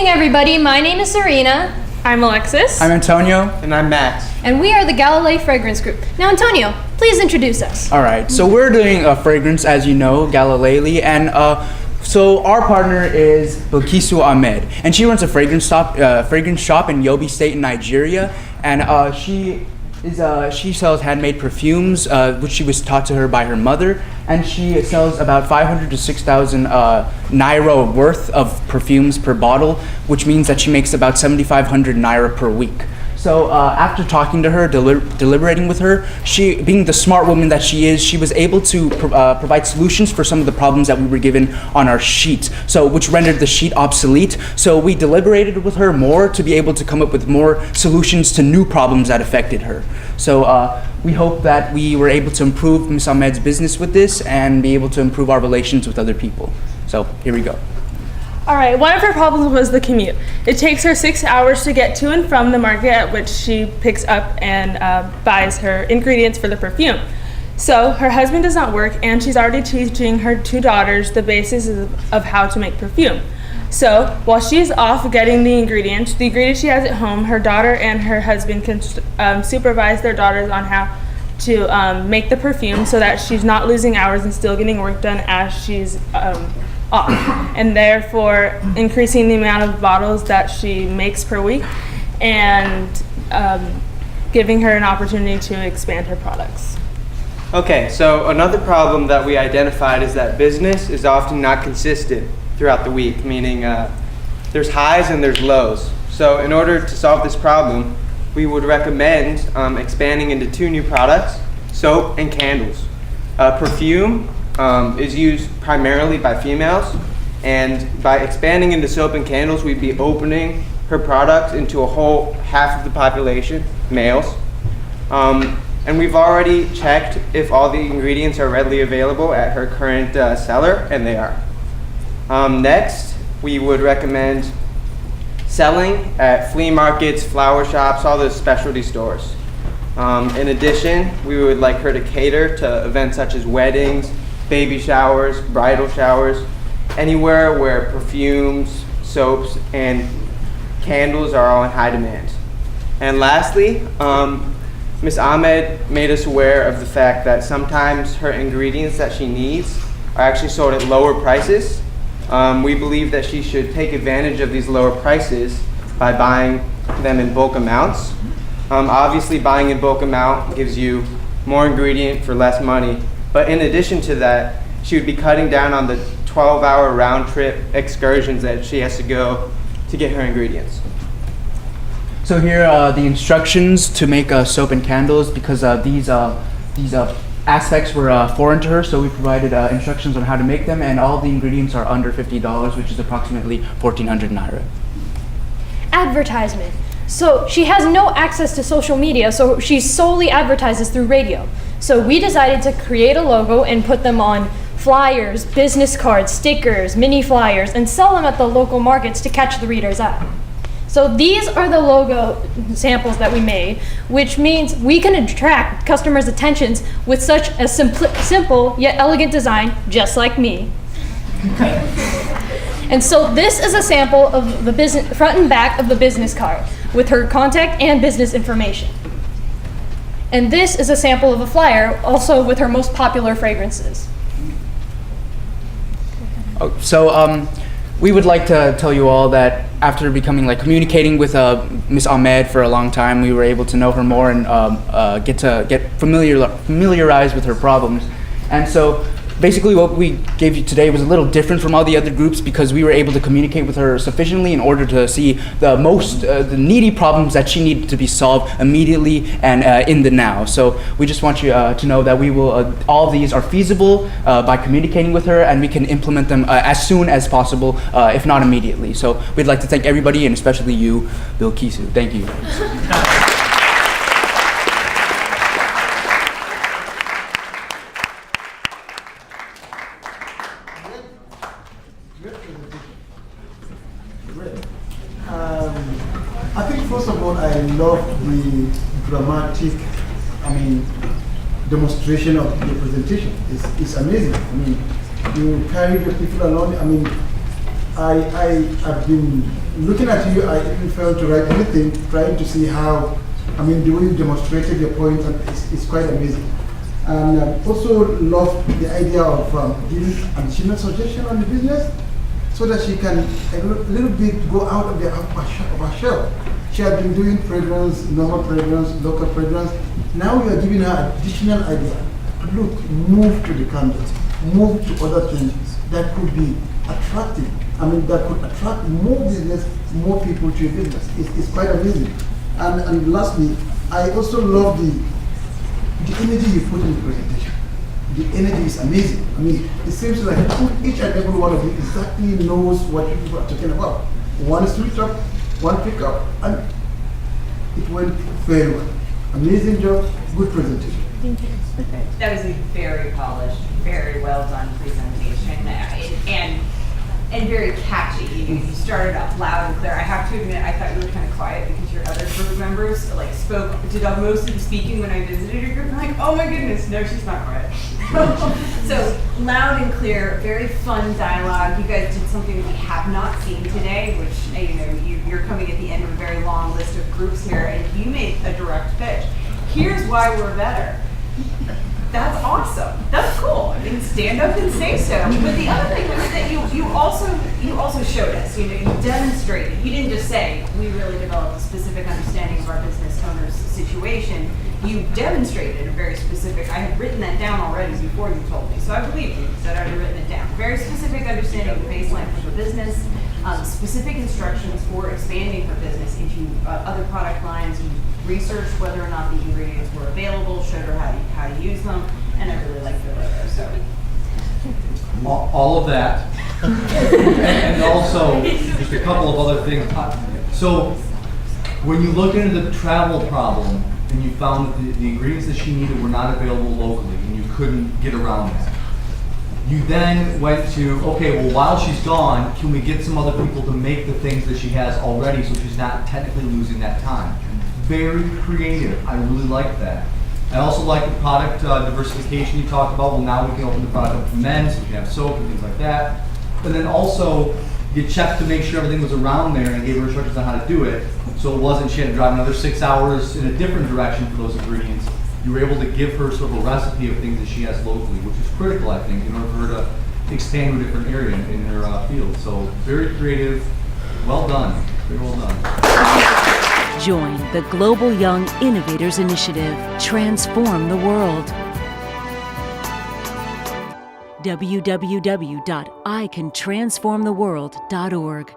evening, everybody. My name is Serena. I'm Alexis. I'm Antonio. And I'm Max. And we are the Galilei Fragrance Group. Now, Antonio, please introduce us. All right, so we're doing a fragrance, as you know, Galilei, and so our partner is Bilkisu Ahmed, and she runs a fragrance shop in Yobe State in Nigeria, and she sells handmade perfumes, which she was taught to her by her mother, and she sells about 500 to 6,000 naira worth of perfumes per bottle, which means that she makes about 7,500 naira per week. So after talking to her, deliberating with her, she, being the smart woman that she is, she was able to provide solutions for some of the problems that we were given on our sheet, so which rendered the sheet obsolete. So we deliberated with her more to be able to come up with more solutions to new problems that affected her. So we hope that we were able to improve Ms. Ahmed's business with this and be able to improve our relations with other people. So here we go. All right, one of her problems was the commute. It takes her 6 hours to get to and from the market at which she picks up and buys her ingredients for the perfume. So her husband does not work, and she's already teaching her two daughters the basis of how to make perfume. So while she's off getting the ingredients she has at home, her daughter and her husband can supervise their daughters on how to make the perfume so that she's not losing hours and still getting work done as she's off, and therefore increasing the amount of bottles that she makes per week and giving her an opportunity to expand her products. Okay, so another problem that we identified is that business is often not consistent throughout the week, meaning there's highs and there's lows. So in order to solve this problem, we would recommend expanding into two new products, soap and candles. Perfume is used primarily by females, and by expanding into soap and candles, we'd be opening her product into a whole half of the population, males. And we've already checked if all the ingredients are readily available at her current seller, and they are. Next, we would recommend selling at flea markets, flower shops, all those specialty stores. In addition, we would like her to cater to events such as weddings, baby showers, bridal showers, anywhere where perfumes, soaps, and candles are all in high demand. And lastly, Ms. Ahmed made us aware of the fact that sometimes her ingredients that she needs are actually sold at lower prices. We believe that she should take advantage of these lower prices by buying them in bulk amounts. Obviously, buying in bulk amount gives you more ingredient for less money. But in addition to that, she would be cutting down on the 12-hour round-trip excursions that she has to go to get her ingredients. So here are the instructions to make soap and candles, because these aspects were foreign to her, so we provided instructions on how to make them, and all the ingredients are under $50, which is approximately 1,400 naira. Advertisement. So she has no access to social media, so she solely advertises through radio. So we decided to create a logo and put them on flyers, business cards, stickers, mini flyers, and sell them at the local markets to catch the reader's eye. So these are the logo samples that we made, which means we can attract customers' attentions with such a simple yet elegant design, just like me. And so this is a sample of the business front and back of the business card with her contact and business information. And this is a sample of a flyer, also with her most popular fragrances. So we would like to tell you all that after communicating with Ms. Ahmed for a long time, we were able to know her more and get familiarized with her problems. And so basically what we gave you today was a little different from all the other groups, because we were able to communicate with her sufficiently in order to see the needy problems that she needed to be solved immediately and in the now. So we just want you to know that we will, all of these are feasible by communicating with her, and we can implement them as soon as possible, if not immediately. So we'd like to thank everybody, and especially you, Bilkisu. Thank you. I think first of all, I love the dramatic, demonstration of the presentation. It's amazing. You carry the people along. I have been looking at you, I even failed to write anything, trying to see how, the way you demonstrated your point, and it's quite amazing. And also love the idea of giving additional suggestion on the business, so that she can a little bit go out of her shell. She had been doing fragrance, normal fragrance, local fragrance. Now we are giving her additional idea. Look, move to the candles, move to other things that could be attractive. That could attract more business, more people to your business. It's quite amazing. And lastly, I also love the energy you put in the presentation. The energy is amazing. It seems like each and every one of you exactly knows what people are talking about. One switch up, one pick up, and it went very well. Amazing job, good presentation. Thank you. That was a very polished, very well done presentation, and very catchy. You started off loud and clear. I have to admit, I thought you were kind of quiet because your other group members did most of the speaking when I visited your group. I'm like, oh my goodness, no, she's not quiet. So loud and clear, very fun dialogue. You guys did something that we have not seen today, which you're coming at the end of a very long list of groups here, and you made a direct pitch. Here's why we're better. That's awesome. That's cool. Stand up and say so. But the other thing was that you also showed us. You demonstrated. You didn't just say we really developed a specific understanding of our business owner's situation. You demonstrated a very specific. I had written that down already before you told me, so I believe you because I'd already written it down. Very specific understanding of the baseline for the business. Specific instructions for expanding her business into other product lines. You researched whether or not the ingredients were available, showed her how to use them, and I really liked your logo. So all of that, and also just a couple of other things. So when you looked into the travel problem and you found that the ingredients that she needed were not available locally and you couldn't get around that, you then went to, okay, well, while she's gone, can we get some other people to make the things that she has already so she's not technically losing that time? Very creative. I really like that. I also like the product diversification you talked about. Well, now we can open the product up for men, so we can have soap and things like that. And then also, you checked to make sure everything was around there and gave her instructions on how to do it. So it wasn't she had to drive another 6 hours in a different direction for those ingredients. You were able to give her sort of a recipe of things that she has locally, which is critical, I think, in order for her to expand to a different area in her field. So very creative. Well done. Very well done. Join the Global Young Innovators Initiative. Transform the world. www.icantransformtheworld.org